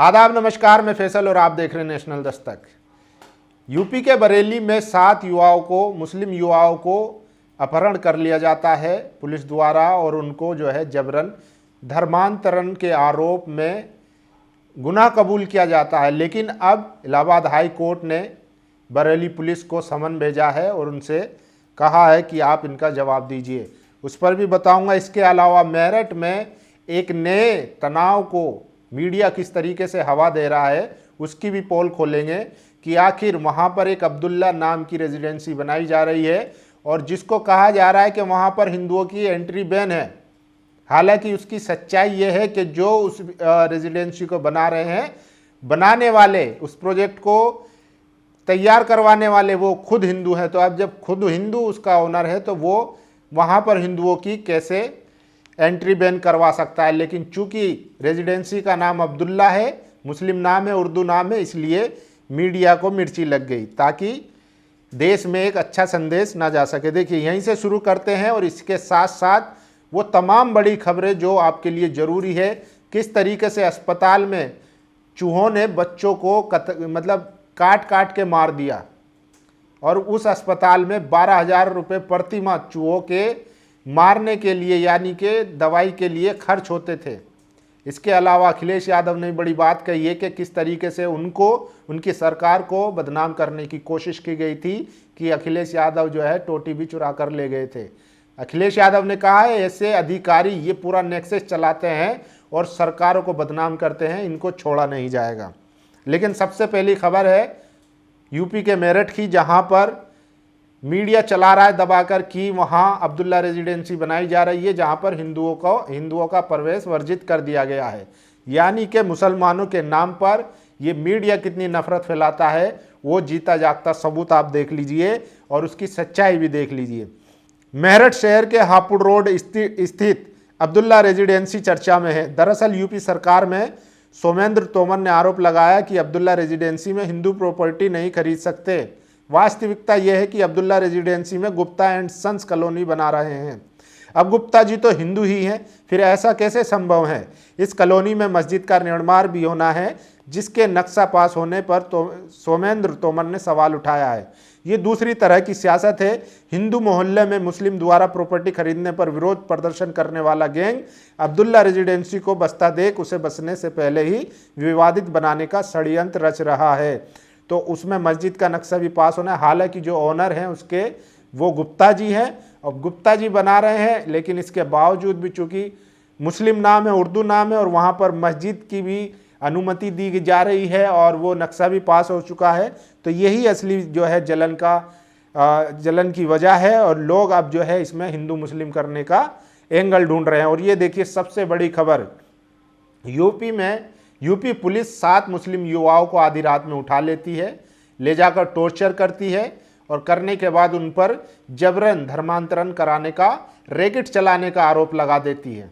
आदाब, नमस्कार। मैं फैसल और आप देख रहे हैं नेशनल दस्तक। यूपी के बरेली में 7 मुस्लिम युवाओं को अपहरण कर लिया जाता है पुलिस द्वारा और उनको जबरन धर्मांतरण के आरोप में गुनाह कबूल किया जाता है। लेकिन अब इलाहाबाद हाई कोर्ट ने बरेली पुलिस को समन भेजा है और उनसे कहा है कि आप इनका जवाब दीजिए। उस पर भी बताऊंगा। इसके अलावा मेरठ में एक नए तनाव को मीडिया किस तरीके से हवा दे रहा है उसकी भी पोल खोलेंगे कि आखिर वहाँ पर एक अब्दुल्ला नाम की रेजिडेंसी बनाई जा रही है और जिसको कहा जा रहा है कि वहाँ पर हिंदुओं की एंट्री बैन है। हालांकि उसकी सच्चाई ये है कि जो उस रेजिडेंसी को बना रहे हैं, बनाने वाले, उस प्रोजेक्ट को तैयार करवाने वाले वो खुद हिंदू हैं। तो अब जब खुद हिंदू उसका ओनर है तो वो वहाँ पर हिंदुओं की कैसे एंट्री बैन करवा सकता है। लेकिन चूंकि रेजिडेंसी का नाम अब्दुल्ला है, मुस्लिम नाम है, उर्दू नाम है, इसलिए मीडिया को मिर्ची लग गई ताकि देश में एक अच्छा संदेश ना जा सके। देखिए, यहीं से शुरू करते हैं और इसके साथ साथ वो तमाम बड़ी खबरें जो आपके लिए ज़रूरी है। किस तरीके से अस्पताल में चूहों ने बच्चों को काट काट के मार दिया और उस अस्पताल में 12,000 रुपये प्रति माह चूहों के मारने के लिए यानी कि दवाई के लिए खर्च होते थे। इसके अलावा अखिलेश यादव ने बड़ी बात कही है कि किस तरीके से उनकी सरकार को बदनाम करने की कोशिश की गई थी कि अखिलेश यादव टोटी भी चुरा कर ले गए थे। अखिलेश यादव ने कहा है ऐसे अधिकारी ये पूरा नेक्सस चलाते हैं और सरकारों को बदनाम करते हैं, इनको छोड़ा नहीं जाएगा। लेकिन सबसे पहली खबर है यूपी के मेरठ की, जहां पर मीडिया चला रहा है दबाकर कि वहां अब्दुल्ला रेजिडेंसी बनाई जा रही है जहां पर हिंदुओं का प्रवेश वर्जित कर दिया गया है। यानी कि मुसलमानों के नाम पर ये मीडिया कितनी नफरत फैलाता है वो जीता जागता सबूत आप देख लीजिए और उसकी सच्चाई भी देख लीजिए। मेरठ शहर के हापुड़ रोड स्थित अब्दुल्ला रेजिडेंसी चर्चा में है। दरअसल यूपी सरकार में सोमेंद्र तोमर ने आरोप लगाया कि अब्दुल्ला रेजिडेंसी में हिंदू प्रॉपर्टी नहीं खरीद सकते। वास्तविकता यह है कि अब्दुल्ला रेजिडेंसी में गुप्ता एंड सन्स कॉलोनी बना रहे हैं। अब गुप्ता जी तो हिंदू ही हैं, फिर ऐसा कैसे संभव है? इस कॉलोनी में मस्जिद का निर्माण भी होना है जिसके नक्शा पास होने पर सोमेंद्र तोमर ने सवाल उठाया है। ये दूसरी तरह की सियासत है। हिंदू मोहल्ले में मुस्लिम द्वारा प्रॉपर्टी खरीदने पर विरोध प्रदर्शन करने वाला गैंग अब्दुल्ला रेजिडेंसी को बसता देख उसे बसने से पहले ही विवादित बनाने का षड्यंत्र रच रहा है। तो उसमें मस्जिद का नक्शा भी पास होना है। हालांकि जो ओनर हैं उसके वो गुप्ता जी हैं और गुप्ता जी बना रहे हैं, लेकिन इसके बावजूद भी चूंकि मुस्लिम नाम है, उर्दू नाम है और वहाँ पर मस्जिद की भी अनुमति दी जा रही है और वो नक्शा भी पास हो चुका है। तो यही असली जलन की वजह है और लोग अब इसमें हिंदू मुस्लिम करने का एंगल ढूंढ रहे हैं। और ये देखिए सबसे बड़ी खबर, यूपी पुलिस 7 मुस्लिम युवाओं को आधी रात में उठा लेती है, ले जाकर टॉर्चर करती है और करने के बाद उन पर जबरन धर्मांतरण कराने का, रैकेट चलाने का आरोप लगा देती है।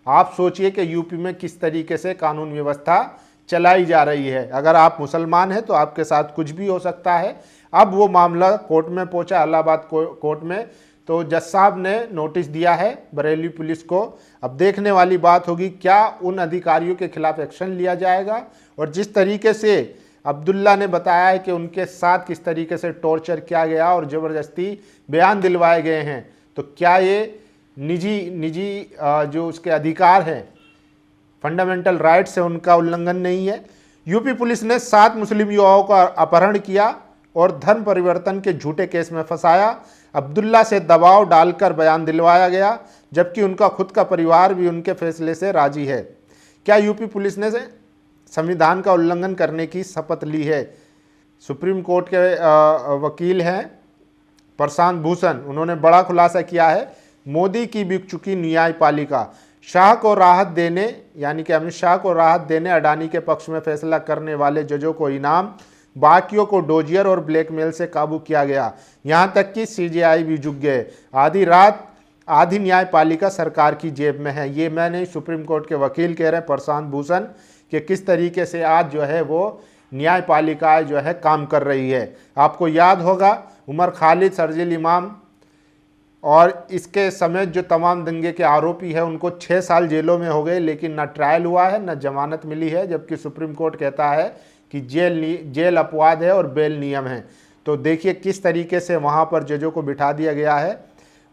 आप सोचिए कि यूपी में किस तरीके से कानून व्यवस्था चलाई जा रही है। अगर आप मुसलमान हैं तो आपके साथ कुछ भी हो सकता है। अब वो मामला कोर्ट में पहुंचा, इलाहाबाद कोर्ट में। तो जज साहब ने नोटिस दिया है बरेली पुलिस को। अब देखने वाली बात होगी क्या उन अधिकारियों के खिलाफ एक्शन लिया जाएगा। और जिस तरीके से अब्दुल्ला ने बताया है कि उनके साथ किस तरीके से टॉर्चर किया गया और ज़बरदस्ती बयान दिलवाए गए हैं, तो क्या ये निजी जो उसके अधिकार हैं, फंडामेंटल राइट्स है, उनका उल्लंघन नहीं है? यूपी पुलिस ने 7 मुस्लिम युवाओं का अपहरण किया और धर्म परिवर्तन के झूठे केस में फंसाया। अब्दुल्ला से दबाव डालकर बयान दिलवाया गया, जबकि उनका खुद का परिवार भी उनके फैसले से राजी है। क्या यूपी पुलिस ने संविधान का उल्लंघन करने की शपथ ली है? सुप्रीम कोर्ट के वकील हैं प्रशांत भूषण, उन्होंने बड़ा खुलासा किया है। मोदी की बिक चुकी न्यायपालिका, शाह को राहत देने यानी कि अमित शाह को राहत देने अडानी के पक्ष में फैसला करने वाले जजों को इनाम, बाकियों को डोजियर और ब्लैकमेल से काबू किया गया। यहां तक कि सीजेआई भी झुक गए। आधी रात आधी न्यायपालिका सरकार की जेब में है। ये मैं नहीं, सुप्रीम कोर्ट के वकील कह रहे हैं प्रशांत भूषण कि किस तरीके से आज वो न्यायपालिका काम कर रही है। आपको याद होगा उमर खालिद, शर्जील इमाम और इसके समेत जो तमाम दंगे के आरोपी हैं उनको 6 साल जेलों में हो गए, लेकिन ना ट्रायल हुआ है ना जमानत मिली है, जबकि सुप्रीम कोर्ट कहता है कि जेल अपवाद है और बेल नियम है। तो देखिए किस तरीके से वहाँ पर जजों को बिठा दिया गया है,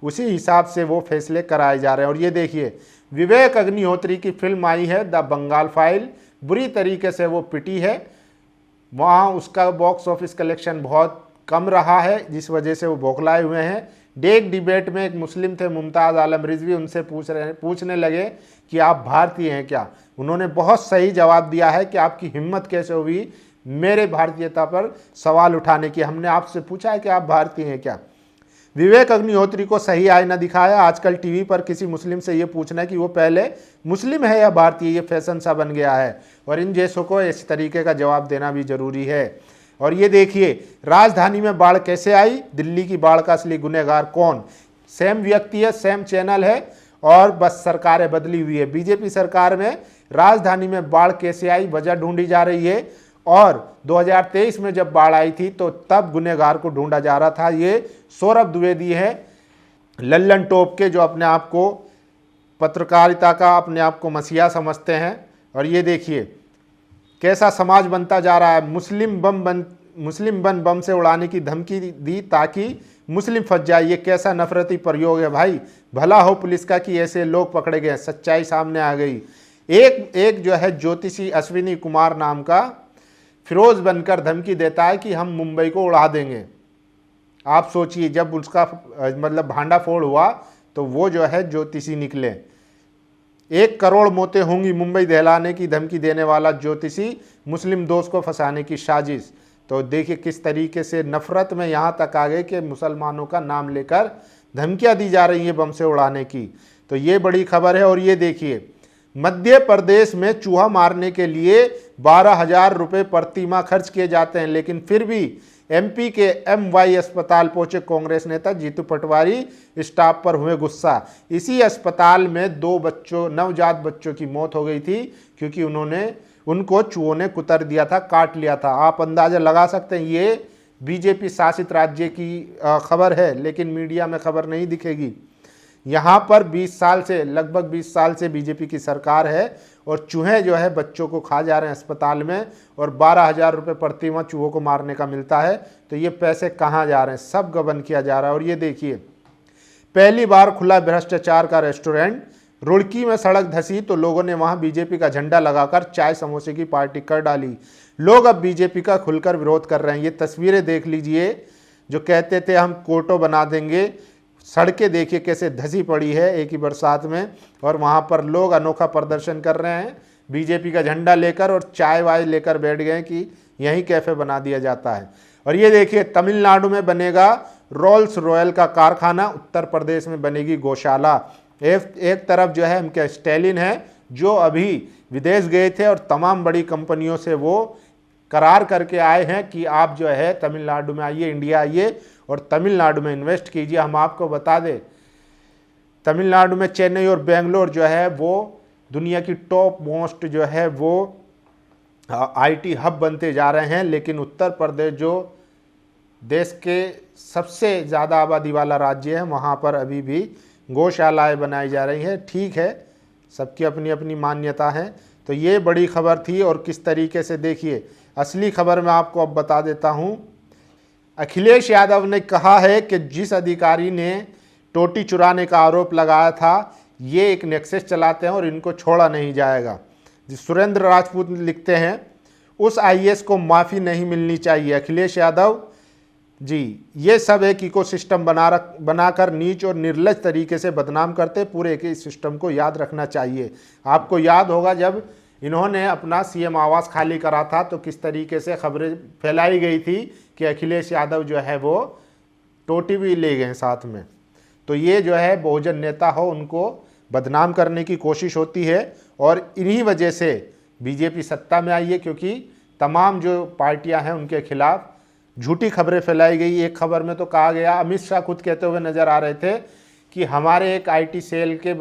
उसी हिसाब से वो फैसले कराए जा रहे हैं। और ये देखिए विवेक अग्निहोत्री की फिल्म आई है द बंगाल फाइल, बुरी तरीके से वो पिटी है, वहाँ उसका बॉक्स ऑफिस कलेक्शन बहुत कम रहा है, जिस वजह से वो बौखलाए हुए हैं। डेक डिबेट में एक मुस्लिम थे मुमताज़ आलम रिजवी, उनसे पूछने लगे कि आप भारतीय हैं क्या। उन्होंने बहुत सही जवाब दिया है कि आपकी हिम्मत कैसे हुई मेरे भारतीयता पर सवाल उठाने की, हमने आपसे पूछा है कि आप भारतीय हैं क्या। विवेक अग्निहोत्री को सही आईना दिखाया। आजकल टीवी पर किसी मुस्लिम से ये पूछना है कि वो पहले मुस्लिम है या भारतीय, ये फैशन सा बन गया है, और इन जैसों को इस तरीके का जवाब देना भी जरूरी है। और ये देखिए राजधानी में बाढ़ कैसे आई, दिल्ली की बाढ़ का असली गुनहगार कौन, सेम व्यक्ति है, सेम चैनल है, और बस सरकारें बदली हुई है। बीजेपी सरकार में राजधानी में बाढ़ कैसे आई वजह ढूंढी जा रही है, और 2023 में जब बाढ़ आई थी तो तब गुनहगार को ढूंढा जा रहा था। ये सौरभ द्विवेदी है लल्लन टॉप के, जो अपने आप को पत्रकारिता का अपने आप को मसीहा समझते हैं। और ये देखिए कैसा समाज बनता जा रहा है। मुस्लिम बम से उड़ाने की धमकी दी ताकि मुस्लिम फंस जाए, ये कैसा नफरती प्रयोग है भाई। भला हो पुलिस का कि ऐसे लोग पकड़े गए, सच्चाई सामने आ गई। एक जो है ज्योतिषी अश्विनी कुमार नाम का फिरोज बनकर धमकी देता है कि हम मुंबई को उड़ा देंगे। आप सोचिए जब उसका मतलब भांडाफोड़ हुआ तो वो जो है ज्योतिषी निकले। 1 करोड़ मौतें होंगी मुंबई दहलाने की धमकी देने वाला ज्योतिषी, मुस्लिम दोस्त को फंसाने की साजिश। तो देखिए किस तरीके से नफरत में यहाँ तक आ गए कि मुसलमानों का नाम लेकर धमकियाँ दी जा रही हैं बम से उड़ाने की। तो ये बड़ी खबर है। और ये देखिए मध्य प्रदेश में चूहा मारने के लिए 12,000 रुपये प्रति माह खर्च किए जाते हैं, लेकिन फिर भी एमपी के MY अस्पताल पहुंचे कांग्रेस नेता जीतू पटवारी, स्टाफ पर हुए गुस्सा। इसी अस्पताल में 2 नवजात बच्चों की मौत हो गई थी क्योंकि उनको चूहों ने कुतर दिया था, काट लिया था। आप अंदाजा लगा सकते हैं ये बीजेपी शासित राज्य की खबर है, लेकिन मीडिया में खबर नहीं दिखेगी। यहाँ पर 20 साल से लगभग 20 साल से बीजेपी की सरकार है और चूहे जो है बच्चों को खा जा रहे हैं अस्पताल में, और 12,000 रुपये प्रति माह चूहों को मारने का मिलता है। तो ये पैसे कहाँ जा रहे हैं, सब गबन किया जा रहा है। और ये देखिए पहली बार खुला भ्रष्टाचार का रेस्टोरेंट, रुड़की में सड़क धसी तो लोगों ने वहाँ बीजेपी का झंडा लगाकर चाय समोसे की पार्टी कर डाली। लोग अब बीजेपी का खुलकर विरोध कर रहे हैं। ये तस्वीरें देख लीजिए, जो कहते थे हम कोर्टो बना देंगे, सड़कें देखिए कैसे धसी पड़ी है एक ही बरसात में, और वहाँ पर लोग अनोखा प्रदर्शन कर रहे हैं बीजेपी का झंडा लेकर, और चाय वाय लेकर बैठ गए कि यहीं कैफ़े बना दिया जाता है। और ये देखिए तमिलनाडु में बनेगा रोल्स रॉयल का कारखाना, उत्तर प्रदेश में बनेगी गौशाला। एक तरफ जो है उनके स्टैलिन है जो अभी विदेश गए थे और तमाम बड़ी कंपनियों से वो करार करके आए हैं कि आप जो है तमिलनाडु में आइए, इंडिया आइए और तमिलनाडु में इन्वेस्ट कीजिए। हम आपको बता दें तमिलनाडु में चेन्नई और बेंगलोर जो है वो दुनिया की टॉप मोस्ट जो है वो IT हब बनते जा रहे हैं, लेकिन उत्तर प्रदेश जो देश के सबसे ज़्यादा आबादी वाला राज्य है वहाँ पर अभी भी गौशालाएं बनाई जा रही हैं। ठीक है, सबकी अपनी अपनी मान्यता है। तो ये बड़ी खबर थी। और किस तरीके से देखिए असली खबर मैं आपको अब बता देता हूँ। अखिलेश यादव ने कहा है कि जिस अधिकारी ने टोटी चुराने का आरोप लगाया था ये एक नेक्सस चलाते हैं और इनको छोड़ा नहीं जाएगा। सुरेंद्र राजपूत लिखते हैं उस IAS को माफ़ी नहीं मिलनी चाहिए। अखिलेश यादव जी, ये सब एक इकोसिस्टम बनाकर नीच और निर्लज तरीके से बदनाम करते, पूरे एक सिस्टम को याद रखना चाहिए। आपको याद होगा जब इन्होंने अपना CM आवास खाली करा था तो किस तरीके से खबरें फैलाई गई थी कि अखिलेश यादव जो है वो टोटी भी ले गए साथ में। तो ये जो है बहुजन नेता हो उनको बदनाम करने की कोशिश होती है, और इन्हीं वजह से बीजेपी सत्ता में आई है, क्योंकि तमाम जो पार्टियां हैं उनके खिलाफ झूठी खबरें फैलाई गई। एक खबर में तो कहा गया, अमित शाह खुद कहते हुए नजर आ रहे थे कि हमारे एक IT सेल के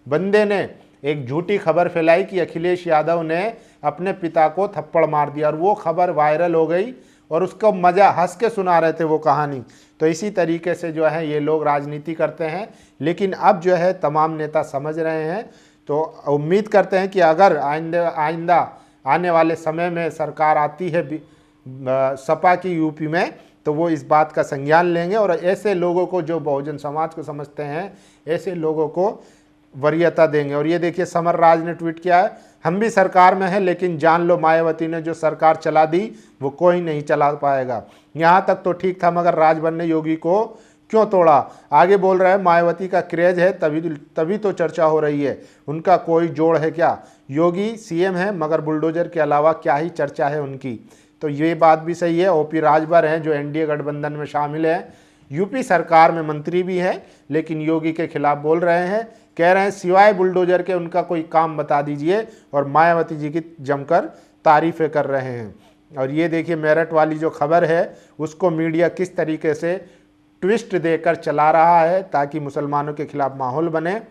बंदे ने एक झूठी खबर फैलाई कि अखिलेश यादव ने अपने पिता को थप्पड़ मार दिया, और वो खबर वायरल हो गई और उसको मजा हंस के सुना रहे थे वो कहानी। तो इसी तरीके से जो है ये लोग राजनीति करते हैं। लेकिन अब जो है तमाम नेता समझ रहे हैं, तो उम्मीद करते हैं कि अगर आइंदा आने वाले समय में सरकार आती है सपा की यूपी में, तो वो इस बात का संज्ञान लेंगे और ऐसे लोगों को, जो बहुजन समाज को समझते हैं, ऐसे लोगों को वरीयता देंगे। और ये देखिए समर राज ने ट्वीट किया है, हम भी सरकार में हैं लेकिन जान लो मायावती ने जो सरकार चला दी वो कोई नहीं चला पाएगा। यहाँ तक तो ठीक था मगर राजभर ने योगी को क्यों तोड़ा। आगे बोल रहा है मायावती का क्रेज है तभी तो चर्चा हो रही है, उनका कोई जोड़ है क्या। योगी सीएम है मगर बुलडोजर के अलावा क्या ही चर्चा है उनकी। तो ये बात भी सही है। ओपी राजभर हैं जो एनडीए गठबंधन में शामिल है, यूपी सरकार में मंत्री भी है, लेकिन योगी के खिलाफ बोल रहे हैं, कह रहे हैं सिवाय बुलडोजर के उनका कोई काम बता दीजिए, और मायावती जी की जमकर तारीफें कर रहे हैं। और ये देखिए मेरठ वाली जो खबर है उसको मीडिया किस तरीके से ट्विस्ट देकर चला रहा है ताकि मुसलमानों के खिलाफ माहौल बने।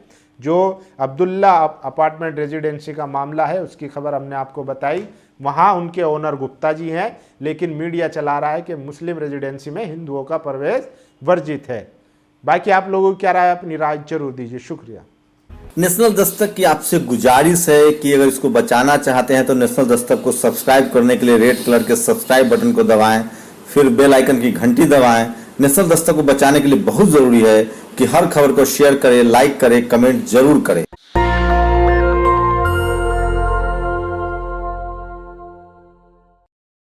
जो अब्दुल्ला अपार्टमेंट रेजिडेंसी का मामला है उसकी खबर हमने आपको बताई, वहाँ उनके ओनर गुप्ता जी हैं, लेकिन मीडिया चला रहा है कि मुस्लिम रेजिडेंसी में हिंदुओं का प्रवेश वर्जित है। बाकी आप लोगों की क्या राय, अपनी राय जरूर दीजिए। शुक्रिया। नेशनल दस्तक की आपसे गुजारिश है कि अगर इसको बचाना चाहते हैं तो नेशनल दस्तक को सब्सक्राइब करने के लिए रेड कलर के सब्सक्राइब बटन को दबाएं, फिर बेल आइकन की घंटी दबाएं। नेशनल दस्तक को बचाने के लिए बहुत जरूरी है कि हर खबर को शेयर करें, लाइक करें, कमेंट जरूर करें।